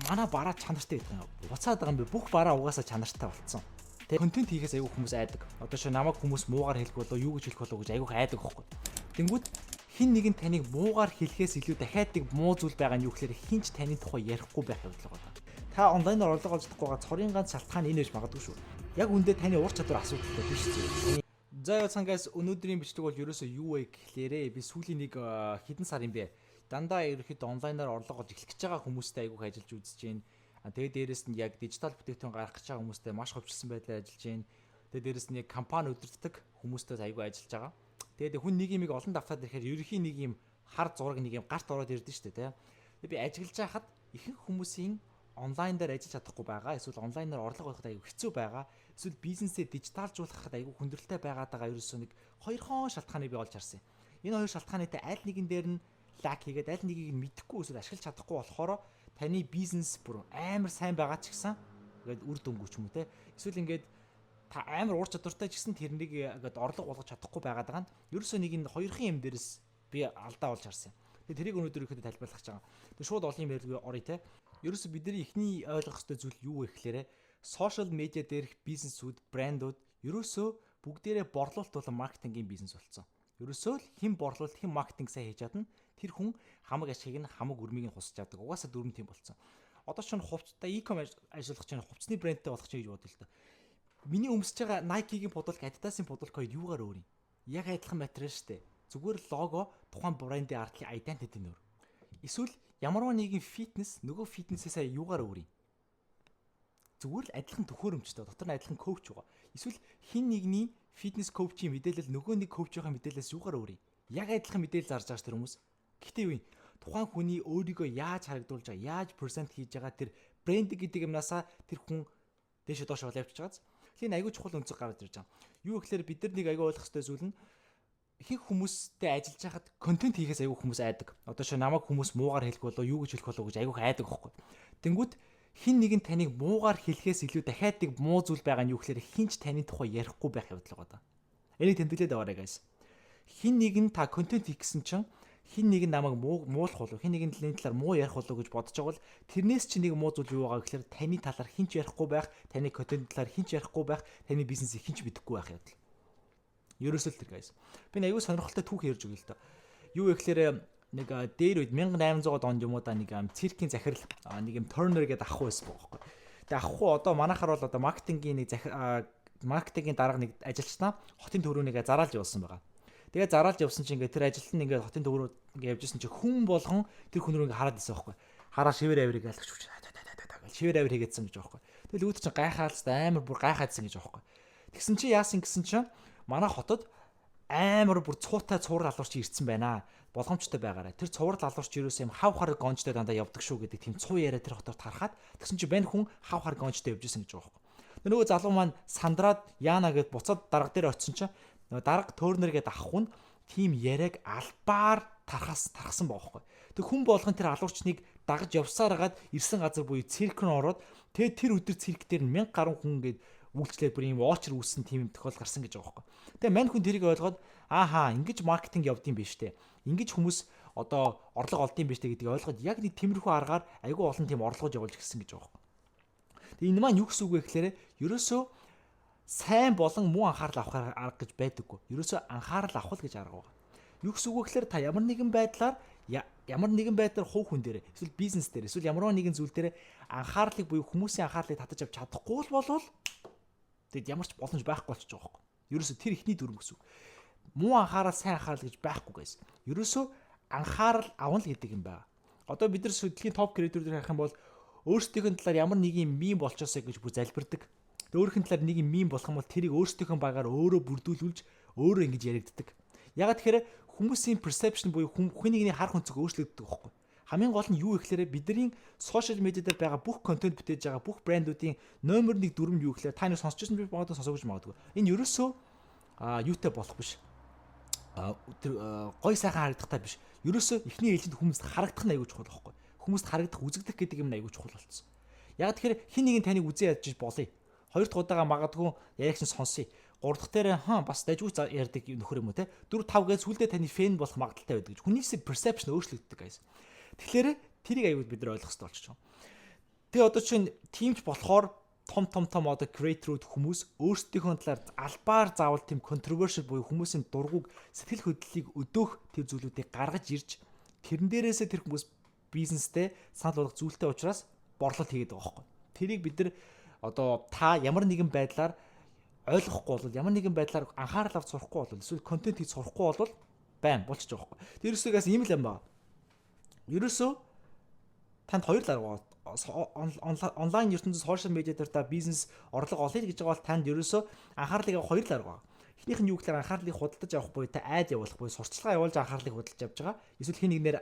манай бараа чанартай гэдэг юм. Буцаад байгаа юм би бүх бараа угаасаа чанартай болцсон. Тэг контент хийхээс айгүй хүмүүс айдаг. Одоо чи намайг хүмүүс муугаар хэлэх болоо юу гэж хэлэх болоо гэж айгүй айдаг байхгүй. Тэнгүүд хин нэг нь таныг муугаар хэлэхээс илүү дахиад нэг муу зүйл байгаа нь юу гэхээр хинч таны тухай ярихгүй байх явдал байгаа. Та онлайнаар орлого олж чадахгүйгаа цорын ганц шалтгаан энэ байж магадгүй шүү. Яг үндэ таны ур чадвар асуудалтай биш зүйл. За яцхан гайс өнөөдрийн бичлэг бол ерөөсөө юу вэ гэхлээрээ би сүүлийн нэг хэдэн сар юм бэ. Дандаа ерөөхдөө онлайнаар орлого олж эхлэх гэж байгаа хүмүүстэй айгүйх ажиллаж үзэж байна. Тэгээд дээрэс нь яг дижитал бүтээгдэхүүн гаргах гэж байгаа хүмүүстэй маш хөвчлсөн байдлаар ажиллаж байна. Тэгээд дээрэс нь яг компани удирддаг хүмүүстэй айгүй ажиллаж байгаа. Тэгээд хүн нэг юмыг олон давтаад ирэхээр ерөнхийн нэг юм хар зураг нэг юм гарт ороод ирдэ шүү дээ, тийм. Би ажиллаж байхад ихэнх хүмүүсийн онлайн дээр ажиллаж чадахгүй байгаа. Эсвэл онлайнаар орлого олоход айгүй хэцүү байгаа. Эсвэл бизнесээ дижиталжуулахад айгүй хүндрэлтэй байгаадаа ерөөсөө нэг хоёрхон шалтгааныг би олж харсан. Энэ хоёр шалтгаантай аль нэгэн дээр нь лак хийгээд аль нэгийг нь мэдэхгүй эсвэл ашиглаж чадахгүй болохоор таны бизнес бүр амар сайн байгаа ч гэсэн ингээд үр дүнгүй ч юм уу те. Эсвэл ингээд та амар уур чадвартай ч гэсэн тэрнийг ингээд орлого болгож чадахгүй байгаад байгаа нь ерөөсөө нэг энэ хоёрхан юм дээрээс би алдаа олж харсан. Тэгээ тэрийг өнөөдөр ихэд тайлбарлах гэж байгаа. Тэгээ шууд олон юм ярилцгаа орё те. Ерөөсөө бидний эхний ойлгох ёстой зүйл юу вэ гэхээр сошиал медиа дээрх бизнесүүд, брэндүүд ерөөсөө бүгдээрээ борлуулалт болон маркетингийн бизнес болсон. Ерөөсөө л хэн борлуулалт, хэн маркетинг сайн хийж чадна тэр хүн хамаг ашиг нь хамаг өрмийг нь хусч чаддаг. Угаасаа дөрвөн тийм болсон. Одоо ч хувцтай e-com ажиллах чинь хувцсны брэндтэй болох чинь гэж бодъё л доо. Миний өмсөж байгаа Nike-гийн бодвол Adidas-ийн бодвол хоёр юугаар өөр юм? Яг адилхан материал шүү дээ. Зүгээр лого тухайн брендийн ардлын identity нөр. Эсвэл ямарваа нэгэн фитнес нөгөө фитнесээс юугаар өөр юм? Зүгээр л адилхан төхөөрөмжтэй. Дотор нь адилхан коуч байгаа. Эсвэл хин нэгний фитнес коучийн мэдээлэл нөгөө нэг коучийн мэдээлэлээс юугаар өөр юм? Яг адилхан мэдээлэл зарж байгаа ш тэр хүмүүс. Гэхдээ юу юм? Тухайн хүний өөрийгөө яаж харагдуулж байгаа, яаж презент хийж байгаа тэр брэнд гэдэг юмнасаа тэр хүн дээш доош бол явчихж байгааз. Тэгэхээр аягүй чухал өнцөг гараад ирж байгаа. Юу гэхээр бид нар нэг аягүй ойлгох ёстой зүйл нь ихэнх хүмүүстэй ажиллаж байхад контент хийхээс аягүй хүмүүс айдаг. Одоо чи намайг хүмүүс муугаар хэлэх болоо юу гэж хэлэх болоо гэж аягүй айдаг байхгүй. Тэнгүүд хин нэг нь таныг муугаар хэлэхээс илүү дахиад нэг муу зүйл байгаа нь юу гэхээр хинч таны тухай ярихгүй байх явдал байгаа. Энийг тэмдэглээд аваарай guys. Хин нэг нь та контент хийх гэсэн чинь хин нэг нь намайг муулах болов хин нэг нь талаар муу ярих болов гэж бодож байгаа бол тэрнээс чи нэг муу зүйл юу байгаа гэхээр таны талаар хинч ярихгүй байх, таны контент талаар хинч ярихгүй байх, таны бизнесийг хинч мэдэхгүй байх явдал. Ерөөсөө л тэр guys. Би аюу сонирхолтой түүх ярьж өгье л доо. Юу вэ гэхээр нэг дээр үед 1800 онд юм уу да нэг циркийн захирал нэг юм Turner гэдэг ахгүй байсан байхгүй. Тэгээ ахгүй одоо манайхаар бол одоо маркетингийн нэг маркетингийн дарга нэг ажилчнаа хотын төрөөнийг зараалж явуулсан байгаа. Тэгээ зараалж явсан чинь ингээ тэр ажилт нь ингээ хотын төврөө ингээ явжсэн чинь хүн болгон тэр хүн рүү ингээ хараад байсан байхгүй. Хараа шивэр авирыг айлгч хүч. Шивэр авир хийгээдсэн гэж байхгүй. Тэгэл үүд чинь гайхаалс амар бүр гайхаадсан гэж байхгүй. Тэгсэн чинь яасан гэсэн чинь манай хотод амар бүр цуутай цуврал алуурч ирсэн байна. Болгоомжтой байгаарай. Тэр цуврал алуурч юусэн юм хав хараг гонжтой дандаа явдаг шүү гэдэг тийм цуу яриа тэр хотоор тарахад тэгсэн чинь бань хүн хав хараг гонжтой явжсэн гэж байгаа байхгүй. Нөгөө залуу маань сандраад яана гэд буцаад дарга дээр очисон чинь дарга Turner гэдэг ах хүн тийм яриаг албаар тархсан баахгүй. Тэг хүн болгон тэр алуурчныг дагаж явсаар хагаад ирсэн газар буюу цирк рүү ороод тэгээ тэр өдөр цирк дээр 1000 гаруй хүн гээд үйлчлээд бүр юм воочер үүссэн тийм тохиол гарсан гэж байгаа байхгүй. Тэгээ мань хүн тэрийг ойлгоод ааха ингэж маркетинг явдсан биш үү? Ингэж хүмүүс одоо орлого олдсон биш үү гэдгийг ойлгоод яг нэг тиймэрхүү аргаар айгүй олон тийм орлогож явуулж гисэн гэж байгаа байхгүй. Тэгээ энэ маань юу гэсэн үг вэ гэхээр ерөөсөө сайн болон муу анхаарал авах арга гэж байдаггүй. Ерөөсөө анхаарал авах гэж арга байгаа. Юу гэсэн үг вэ гэхээр та ямар нэгэн байдлаар хувь хүн дээр эсвэл бизнес дээр эсвэл ямар нэгэн зүйл дээр анхаарлыг буюу хүмүүсийн анхаарлыг татаж авч чадахгүй болвол тэгэд ямар ч боломж байхгүй болчих жоох байхгүй. Ерөөсөө тэр ихний дүрм гэсэн үг. Муу анхаарал, сайн анхаарал гэж байхгүй guys. Ерөөсөө анхаарал авна л гэдэг юм байна. Одоо бид нар дэлхийн топ креатор들 харах юм бол өөрсдийнх нь талаар ямар нэг юм мим болчихосоо гэж бүр залбирдаг. Өөрийнх нь талаар нэг юм мим болох юм бол тэрийг өөрсдийнх нь багаар өөрөө бүрдүүлүүлж өөрөө ингэж яригддаг. Ягаад тэгэхээр хүмүүсийн perception буюу хүнийний харах өнцөг өөрчлөгддөг байхгүй. Хамгийн гол нь юу гэхээр бидний сошиал медиа дээр байгаа бүх контент бүтээж байгаа бүх брэндүүдийн номер 1 дүрм юу гэхээр та нэг сонсч ирсэн би багтаа сонсоогүй магадгүй. Энэ ерөөсөө юутай болох биш. Гой сайхан харагдахтай биш. Ерөөсөө эхний ээлжинд хүмүүст харагдах нь аягүй чухал байхгүй. Хүмүүст харагдах, үзэгдэх гэдэг юм аягүй чухал болсон. Яг тэгэхээр хин нэг нь таныг үзээ ядж болъё. Хоёр дахь удаага магадгүй яригч нь сонсъё. Гурав дахь дээр бас дайггүй ярьдаг нөхөр юм уу те. 4 5 гэж сүлдээ таны фэн болох магадaltaй байдаг гэж. Хүний perception өөрчлөгддөг guys. Тэгэхээр тэрийг аягүй бид нар ойлгох хэрэгтэй болчих жоо. Тэгээ одоо чинь teamч болохоор том одоо creator-ууд хүмүүс өөрсдийнхөө талаар албаар заавал тийм controversial буюу хүмүүсийн дургуг сэтгэл хөдлөлийг өдөөх тэр зүйлүүдийг гаргаж ирж тэрэн дээрээсээ тэр хүмүүс бизнестэй санал болгох зүйлтэй учраас борлуулалт хийгээд байгаа байхгүй. Тэрийг бид нар одоо та ямар нэгэн байдлаар ойлгохгүй бол ямар нэгэн байдлаар анхаарал авч сурахгүй бол эсвэл контент хийж сурахгүй бол байн болчих жоох байхгүй. Тэр юусээс ийм л юм байна. Ерөөсөө танд хоёр дарга онлайн ертөнцийн сошиал медиа дээр та бизнес орлого олъё гэж байгаа бол танд ерөөсөө анхаарлыг авах хоёр дарга байна. Эхнийх нь юу гэхээр анхаарлыг худалдаж авах буюу та айд явуулах буюу сурталчилгаа явуулж анхаарлыг худалдаж авч байгаа. Эсвэл хин нэгнээр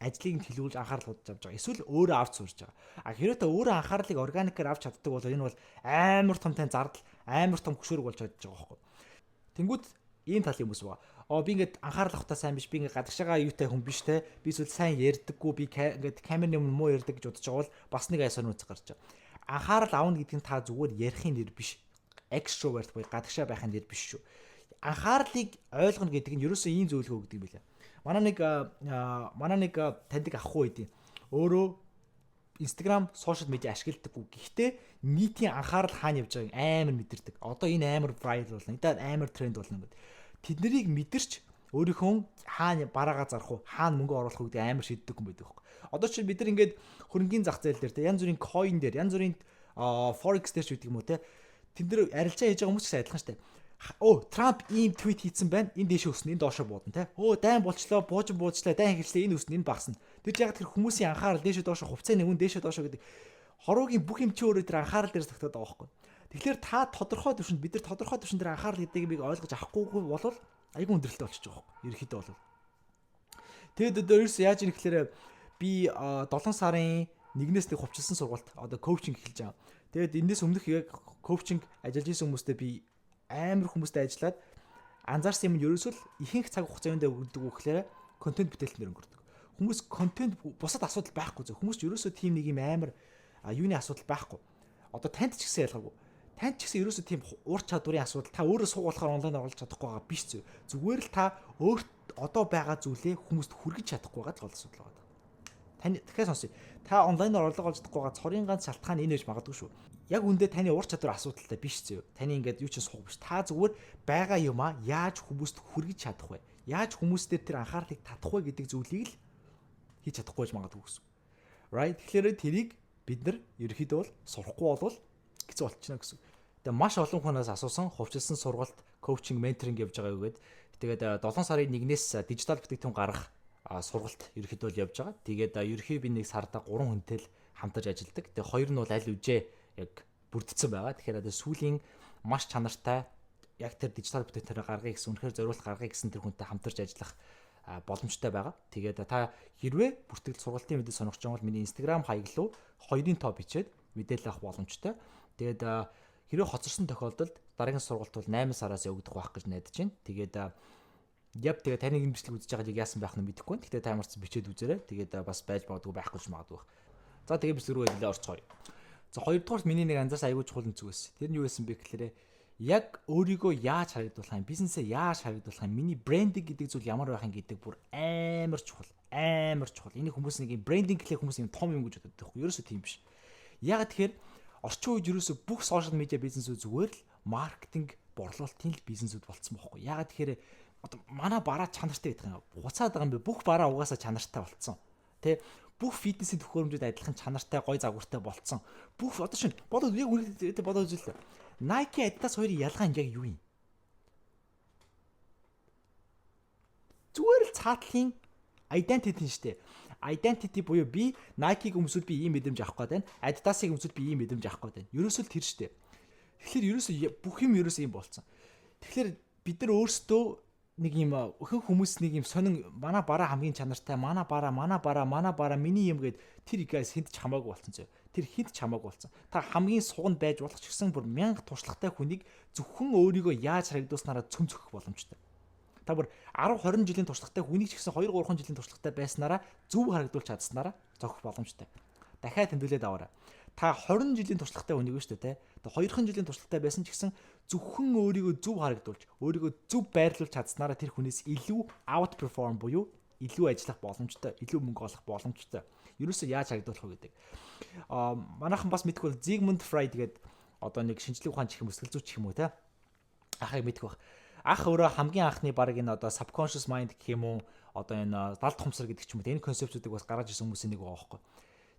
ажлыг төлөвлөж анхаарал худалдаж авч байгаа. Эсвэл өөрөө авч сурж байгаа. А хэрэв та өөрөө анхаарлыг органикээр авч чаддаг бол энэ бол амар том тань зардал, амар том хөшөөрөг болж чадж байгаа байхгүй. Тэнгүүд ийм тал юм уус байгаа. Би ингээд анхаарал авахтаа сайн биш, би ингээд гадагшаага юутай хүн биш те. Би эсвэл сайн ярьдаггүй, би ингээд камерын өмнө муу ярьдаг гэж бодож байгаа бол бас нэг айсаар нүц гарч байгаа. Анхаарал авна гэдэг нь та зүгээр ярихын нэр биш. Extrovert буюу гадагшаа байхын нэр биш шүү. Анхаарлыг ойлгоно гэдэг нь ерөөсөө ийм зөвлөгөө өгдөг юм билээ. Манай нэг таньдаг ахгүй байдیں۔ Өөрөө Instagram, social media ашигладаггүй. Гэхдээ нийтийн анхаарал хаана явж байгааг амар мэдэрдэг. Одоо энэ амар viral болно. Энэ амар тренд болно гэдэг. Тэднийг мэдэрч өөрийнхөө хаана бараагаа зарах уу, хаана мөнгө оруулах уу гэдэг амар шийддэг хүн байдаг байхгүй. Одоо чи бид нар ингээд хөрөнгөний зах зээл дээр те янз бүрийн coin дээр, янз бүрийн forex дээр ч гэдэг юм уу те. Тэн дээр арилжаа хийж байгаа хүмүүс ч адилхан штэ. Трамп ийм твит хийсэн байна. Энэ дэше өснө, энэ доошо буудна те. Дайн болчлоо, буучлаа, дайн хэлчлээ, энэ өснө, энэ багасна. Тэр яг тэр хүмүүсийн анхаарал дээшээ доошо хувцас нэгэн дээшээ доошо гэдэг хоруугийн бүх юм чи өөрөө тэр анхаарал дээрс тогтоод байгаа байхгүй. Тэгэхээр та тодорхой төвшөнд бид нар тодорхой төвшөнд тэр анхаарал гэдгийг ойлгож авахгүй бол айгүй өндөрлөлтөй болчихж байгаа байхгүй. Ерөнхийдөө бол. Тэгэд өөрөөс яаж ийм гэхээр би 7 сарын 1-ээс нэг хувьчилсан сургалт одоо коучинг эхэлж байгаа. Тэгэд энэс өмнөх яг коучинг ажиллаж исэн хүмүүстэй би амар хүмүүстэй ажиллаад анзаарсан юм нь ерөөсөө ихэнх цаг хугацаанд өгдөг үү гэхээр контент бүтээлтнэр өнгөрдөг. Хүмүүс контент бусад асуудал байхгүй зөв. Хүмүүс ч ерөөсөө тийм нэг юм амар юуны асуудал байхгүй. Одоо танд ч гэсэн ялгаагүй. Танд ч гэсэн ерөөсөө тийм ур чадварын асуудал та өөрөө суугуулахаар онлайн оруулж чадахгүй байгаа биш зөв. Зүгээр л та өөрт одоо байгаа зүйлээ хүмүүст хүргэж чадахгүй байгаа л гол асуудал байна. Таны дахиад сонсъё. Та онлайнаар орлого олж чадахгүй байгаа цорын ганц шалтгаан энэ байж магадгүй шүү. Яг үндэ таны ур чадвар асуудалтай биш зөв. Таны ингээд юу ч суух биш. Та зүгээр байгаа юмаа яаж хүмүүст хүргэж чадах вэ? Яаж хүмүүстээр тэр анхаарлыг татах вэ гэдэг зүйлийг л хийж чадахгүй байж магадгүй гэсэн. Right? Тэгэхээр тэрийг бид нар ерөөхдөө бол сурахгүй болвол хэцүү болчихно гэсэн. Тэгээ маш олон хүнээс асуусан хувьчилсан сургалт, коучинг, менторинг явж байгаа юу гэдэг. Тэгээд 7 сарын 1-ээс дижитал бүтээгдэхүүн гаргах сургалт ерөөхдөө л явж байгаа. Тэгээд ерөөхдөө би нэг сарда 3 хүнтэй л хамтарч ажилладаг. Тэгээ хоёр нь бол аль үжээ яг бүрдсэн байгаа. Тэгэхээр сүүлийн маш чанартай яг тэр дижитал бүтээгдэхүүн гаргахыг гэсэн үнэхээр зориулт гаргахыг гэсэн тэр хүнтэй хамтарч ажиллах боломжтой байгаа. Тэгээд та хэрвээ бүртгэл сургалтын мэдээ сонирхож байгаа бол миний Instagram хаяг руу 2-ын тоо бичээд мэдээлэл авах боломжтой. Тэгээд хэрвээ хоцорсон тохиолдолд дараагийн сургалт бол 8 сараас явагдах байх гэж найдаж байна. Тэгээд тэгээд таны имжлэг үзэж байгааг яасан байх нь мэдэхгүй. Гэхдээ та ямарч бичээд үзээрэй. Тэгээд бас байж магадгүй байхгүй ч магадгүй. За тэгээд бид рүү хэлээ орцгоё. За хоёрдугаар миний нэг анзаарсан аягүй чухал зүйлс. Тэр нь юу байсан бэ гэхээр яг өөрийгөө яаж харагдуулах юм, бизнесээ яаж харагдуулах юм, миний брендинг гэдэг зүйл ямар байх юм гэдэг бүр амар чухал. Энийг хүмүүс нэг брендинг гэхлээр хүмүүс юм том юм гэж боддог байхгүй. Ерөөсөө тийм биш. Яг тэгэхээр орчин үед ерөөсөө бүх сошиал медиа бизнесүүд зүгээр л маркетинг, борлуулалтын л бизнесүүд болцсон байхгүй. Яг тэгэхээр одоо манай бараа чанартай гэдэг юм. Хуцаад байгаа юм бэ? Бүх бараа угаасаа чанартай болцсон. Тэ? Бүх фитнесийн төхөөрөмжүүд адилхан чанартай, гой загвартай болцсон. Бүх одоо шинэ бодоод яг үнэхээр бодоод үзлээ. Nike, Adidas хоёрын ялгаа нь яг юу юм? Зүгээр л цаатлын identity нь штэ. Identity буюу би Nike-г өмсөд би ийм мэдрэмж авах гээд байна. Adidas-ыг өмсөд би ийм мэдрэмж авах гээд байна. Ерөөсөө л тэр штэ. Тэгэхээр ерөөсөө бүх юм ерөөсөө ийм болцсон. Тэгэхээр бид нар өөрсдөө нэг юм өхөн хүмүүс нэг юм сонин манай бараа хамгийн чанартай, манай бараа миний юм гээд тэр guys хэд ч хамаагүй болцсон зөө. Тэр хэд ч хамаагүй болцсон. Та хамгийн суганд байж болох ч гэсэн бүр 1000 туршлагатай хүнийг зөвхөн өөрийгөө яаж харагдуулснараа цөм зөхөх боломжтой. Та бүр 10 20 жилийн туршлагатай хүнийг ч гэсэн 2 3 жилийн туршлагатай байснараа зөв харагдуулж чадсанараа зохих боломжтой. Дахиад тэмдэглээд аваарай. Та 20 жилийн туршлагатай хүнийг шүү дээ, тэ. Тэгээ 2 жилийн туршлагатай байсан ч гэсэн зөвхөн өөрийгөө зөв харагдуулж, өөрийгөө зөв байрлуулж чадсанараа тэр хүнээс илүү out perform буюу илүү ажиллах боломжтой, илүү мөнгө олох боломжтой. Ерөөсөө яаж харагдуулах вэ гэдэг. Манайхан бас мэдэх бол Sigmund Freud гэдэг одоо нэг шинжлэх ухаан гэх юм уу, сэтгэл зүйч гэх юм уу те. Ахыг мэдэх бах. Ах өөрөө хамгийн анхны баг энэ одоо subconscious mind гэх юм уу, одоо энэ далд хумсар гэдэг ч юм уу. Энэ концепцүүдийг бас гаргаж ирсэн хүмүүсийн нэг байгаа байхгүй.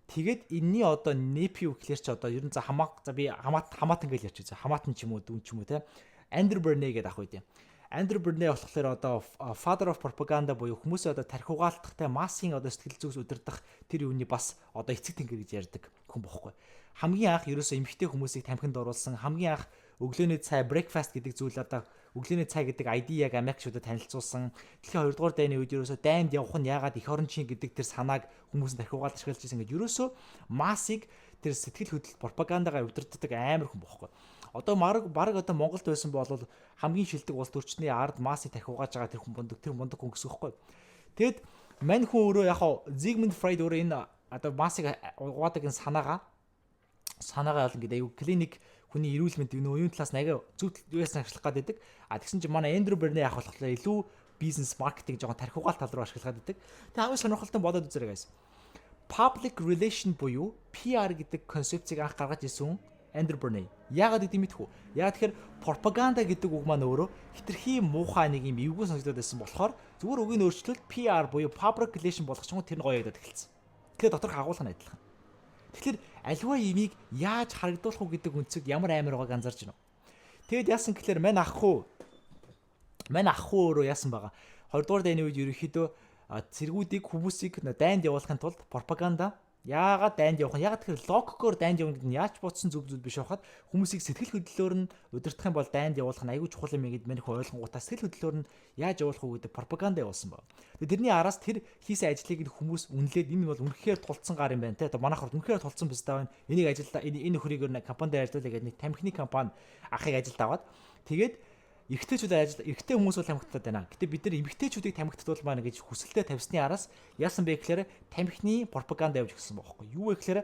Тэгээд энэний одоо nephew гэхэлэр чи одоо ерөн за би хамаатан гэж ярьчих. Хамаатан ч юм уу, дүүн ч юм уу те. Andrew Bernay гэдэг ах үйд юм. Andrew Bernay болохоор одоо father of propaganda буюу хүмүүсээ одоо тархиугаалтахтай массын одоо сэтгэл зүйс удирдах тэр юуны бас одоо эцэг тэнгэр гэж ярьдаг хүн бохгүй. Хамгийн анх ерөөсөө эмэгтэй хүмүүсийг тамхинд оруулсан, хамгийн анх өглөөний цай breakfast гэдэг зүйл одоо өглөөний цай гэдэг ID-яг Америкчуудад танилцуулсан. Дэлхийн 2 дугаар дайны үед ерөөсөө дайнд явах нь яагаад эх орончийн гэдэг тэр санааг хүмүүсэнд тархиугаалж ашиглаж ирсэн гэж ерөөсөө массыг тэр сэтгэл хөдлөлт пропагандагаар удирддаг амар хүн бохгүй. Одоо баг одоо Монголд байсан бол хамгийн шилдэг улс төрчний ард массыг тархиугааж байгаа тэр мундаг хүн гэсэн үг байхгүй. Тэгэд мань хүн өөрөө яг Sigmund Freud өөрөө энэ одоо массыг угаадаг энэ санаагаа олон гэдэг аюу клиник хүний эрүүл мэндийн үеийн талаас нь аяга зөв юусэн ашиглах гэдэг. Тэгсэн чинь манай Andrew Bernay яг болохоор илүү бизнес маркетинг жоохон тархиугаалт тал руу ашиглах гэдэг. Тэг хамгийн сонирхолтой бодоод үзээрэй guys. Public relation буюу PR гэдэг концепцийг анх гаргаж ирсэн Andrew Bernay. Яагаад гэдэг мэдэх үү? Яагаад тэгэхээр пропаганда гэдэг үг маань өөрөө хитрхи муухай нэг юм эвгүй сонсогдоод байсан болохоор зүгээр үгийг өөрчлөлт PR буюу public relation болгох чинь тэр нь гоё ядаад эхэлсэн. Тэгэхээр доторх агуулга нь адилхан. Тэгэхээр аливаа имийг яаж харагдуулах уу гэдэг үнцэг ямар амар байгааг анзаарч байна. Тэгэд яасан гэхээр мань ах хуу өөрөө яасан байгаа. 2 дугаар дайны үед ерөнхийдөө цэргүүдийг хүмүүсийг дайнд явуулахын тулд пропаганда яагаад дайнд явах нь яагаад тэгэхээр логикоор дайнд явна гэдэг нь яаж бодсон зүг зүйл биш байхад хүмүүсийг сэтгэл хөдлөлөөр нь удирдах юм бол дайнд явуулах нь аягүй чухал юм гэдэг мэнх ойлгонгуудаа сэтгэл хөдлөлөөр нь яаж явуулах уу гэдэг пропаганда явуулсан баг. Тэгээд тэрний араас тэр хийсэн ажлыг хүмүүс үнэлээд энэ бол үнэхээр тулцсан гар юм байна те. Одоо манайхаар үнэхээр тулцсан биз даа. Энийг ажилдаа энэ хөрөөгөр нэг компанид ажиллуулъя гэдэг нэг тамхины компани ахыг ажилд аваад тэгээд эрэгтэй хүмүүс бол тамхитаад байна. Гэтэ бид нар эмэгтэйчүүдийг тамхитуулмаа гэж хүсэлтэд тавьсны араас яасан бэ гэхээр тамхины пропаганда явж гисэн байхгүй. Юу вэ гэхээр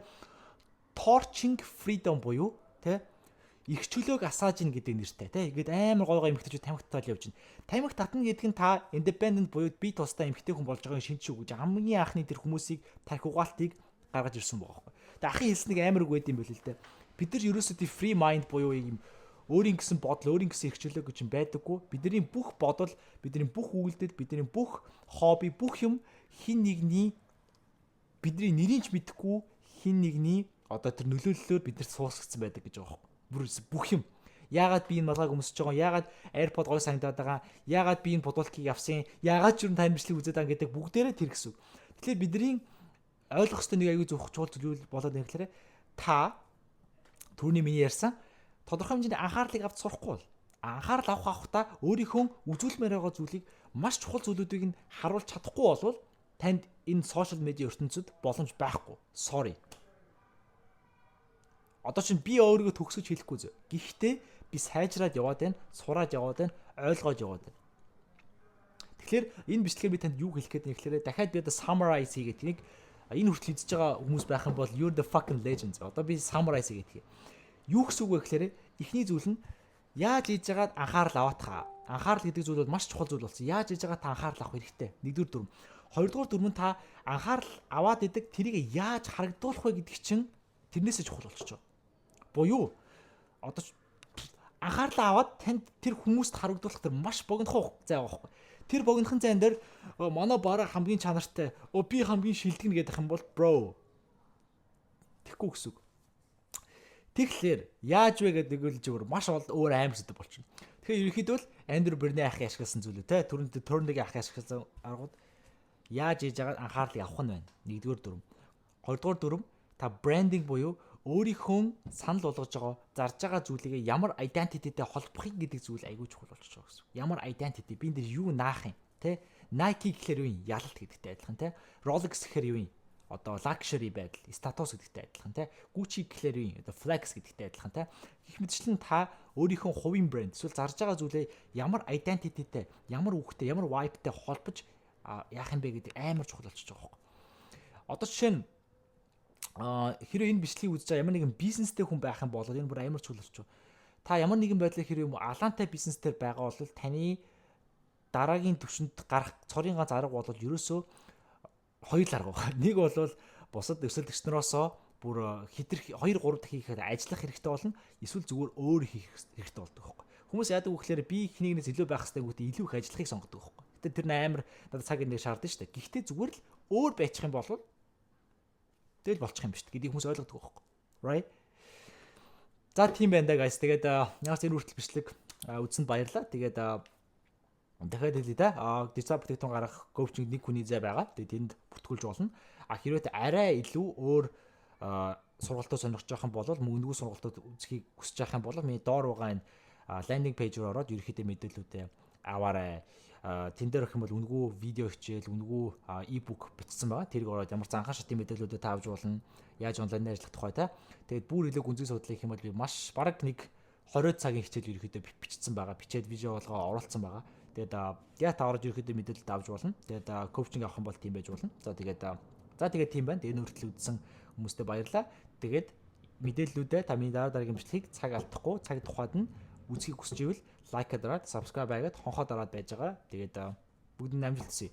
torching freedom буюу тэ их чөлөөг асааж ин гэдэг нэртэй тэ. Ингээд амар гойгоо эмэгтэйчүүд тамхитаал явж байна. Тамхи татна гэдэг нь та independent буюу би тусдаа эмэгтэй хүн болж байгааг шинж шүү гэж хамгийн анхны тэр хүмүүсийг тархиугаалтыг гаргаж ирсэн байгаа байхгүй. Тэгээ ахын хэлснэг амар үг байд юм байл л дээ. Бид нар ерөөсөө тий free mind буюу юм өөрийн гэсэн бодол, өөрийн гэсэн эрхчлөлөө гэж юм байдаггүй. Бидний бүх бодол, бидний бүх үйлдэл, бидний бүх хобби, бүх юм хин нэгний бидний нэрийг ч мэдэхгүй хин нэгний одоо тэр нөлөөллөөр бидэрт суусгацсан байдаг гэж байгаа юм. Бүх юм. Яагаад би энэ малгайг өмсөж байгаа, яагаад AirPod гой санагдаад байгаа, яагаад би энэ бодуулкийг авсан, яагаад ч юм таймжлыг үзээд байгаа гэдэг бүгдээрээ тэр гэсэн үг. Тэгэхээр бидний ойлгох ёстой нэг аягүй зөв чухал зүйл болоод байна гэхээр та түрүүний миний ярьсан тодорхой хэмжээний анхаарлыг авч сурахгүй бол анхаарал авахтаа өөрийнхөө үзүүлмээр байгаа зүйлийг маш чухал зүйлүүдийг нь харуулж чадахгүй болвол танд энэ сошиал медиа ертөнцид боломж байхгүй. Sorry. Одоо чинь би өөрийгөө төгсөж хэлэхгүй зөө. Гэхдээ би сайжраад яваад байна, сураад яваад байна, ойлгоод яваад байна. Тэгэхээр энэ бичлэгээр би танд юу хэлэх гээд байна гэхээр дахиад би одоо summarize хийгээд тийг энэ хүртэл үзэж байгаа хүмүүс байх юм бол you're the fucking legends. Одоо би summarize хийгээд юу гэсэн үг вэ гэхээр эхний зүйл нь яаж хийж байгаад анхаарал аваатгаа. Анхаарал гэдэг зүйл бол маш чухал зүйл болсон. Яаж хийж байгаа та анхаарал авах хэрэгтэй. 1-р дүрм. 2-р дүрм нь та анхаарал аваад идэг тэрийг яаж харагдуулах вэ гэдэг чинь тэрнээсээ чухал болчихж байгаа. Буюу одоо анхаарлаа аваад танд тэр хүмүүст харагдуулах тэр маш богинохоо зай байгаа байхгүй. Тэр богинохон зайн дээр манай бараа хамгийн чанартай, би хамгийн шилдэгнэ гэдэг юм бол bro. Тэхгүй гэсэн үг. Тэгэхээр яаж вэ гэдэг нь зүгээр маш өөр аим зүйл болчихно. Тэгэхээр ерөнхийдөө л Andrew Bernay ахын ашигласан зүйлүү те Turner-ийн ахын ашигласан аргууд яаж хийж байгаа анхаарлыг авах нь байна. 1-р дүрм. 2-р дүрм та брендинг буюу өөрийнхөө санал болгож байгаа зарж байгаа зүйлийг ямар identityтэй холбохыг гэдэг зүйл айгүй чухал болчихж байгаа гэсэн. Ямар identity би энэ дэр юу наах юм те Nike гэхэлэр юу юм ялалт гэдэгтэй адилхан те Rolex гэхэлэр юу юм одоо luxury байдал, статус гэдэгтэй адилхан те. Gucci гэхлээр юу одоо flex гэдэгтэй адилхан те. Гэх мэтчлэн та өөрийнхөө хувийн брэнд эсвэл зарж байгаа зүйлээ ямар identityтэй, ямар үгтэй, ямар vibe-тэй холбож яах юм бэ гэдэг амар чухал болчихж байгаа юм. Одоо жишээ нь хэрэв энэ бичлэгийг үзэж байгаа ямар нэгэн бизнестэй хүн байх юм бол энэ бүр амар чухал болчих. Та ямар нэгэн байдлаар хэрэв алаантай бизнес төр байгаа бол таны дараагийн төвшөнд гарах цорын ганц арга бол ерөөсөө хоёр л арга байна. Нэг бол бусад өсөлтөгч нароосоо бүр хитрх 2 3 дахин хийхэд ажиллах хэрэгтэй болно. Эсвэл зүгээр өөр хийх хэрэгтэй болдог байхгүй. Хүмүүс яадаг вэ гэхээр би ихнийгнээс илүү байх хэрэгтэй гэхдээ илүү их ажиллахыг сонгодог байхгүй. Гэтэ тэр амар надад цаг нэг шаардсан шүү дээ. Гэхдээ зүгээр л өөр байчих юм бол тэгэл болчих юм биш гэдгийг хүмүүс ойлгодог байхгүй. Right? За тийм байна да guys. Тэгээд ямар ч энэ хүртэл бичлэг үзсэнд баярлалаа. Тэгээд дахиад хэлье да. Дизайн бүтээгдэхүүн гаргах коучинг нэг хүний зай байгаа. Тэгээд тэнд бүртгүүлж болно. Хэрвээ арай илүү өөр сургалтууд сонирхож байгаа юм бол мөнгөгүй сургалтууд үзхийг хүсэж байгаа юм бол миний доор байгаа энэ лендинг пэйж руу ороод ерөөхдөө мэдээллүүдээ аваарай. Тэн дээр гэх юм бол үнэгүй видео хичээл, үнэгүй e-book бичсэн байгаа. Тэрийг ороод ямар ч анхаа шатны мэдээллүүдэд таавж болно. Яаж онлайнаар ажиллах тухай та. Тэгээд бүр илүү гүнзгий судлах юм бол би маш бараг нэг 20 цагийн хичээл ерөөхдөө бичсэн байгаа. Бичээд видео болгоо оруулсан байгаа. Тэгээд яа та ороод ерөөхдөө мэдээлэл авч болно. Тэгээд коучинг авах юм бол тийм байж болно. За тэгээд тийм байна. Тэгээд нүртэл үзсэн хүмүүстээ баярлалаа. Тэгээд мэдээллүүдээ та миний дараагийн бичлэгийг цаг алдахгүй цаг тухайд нь үзхийг хүсч ивэл лайк дараад subscribe байгаад хонхоо дараад байж байгаа. Тэгээд бүгд амжилт хүсье.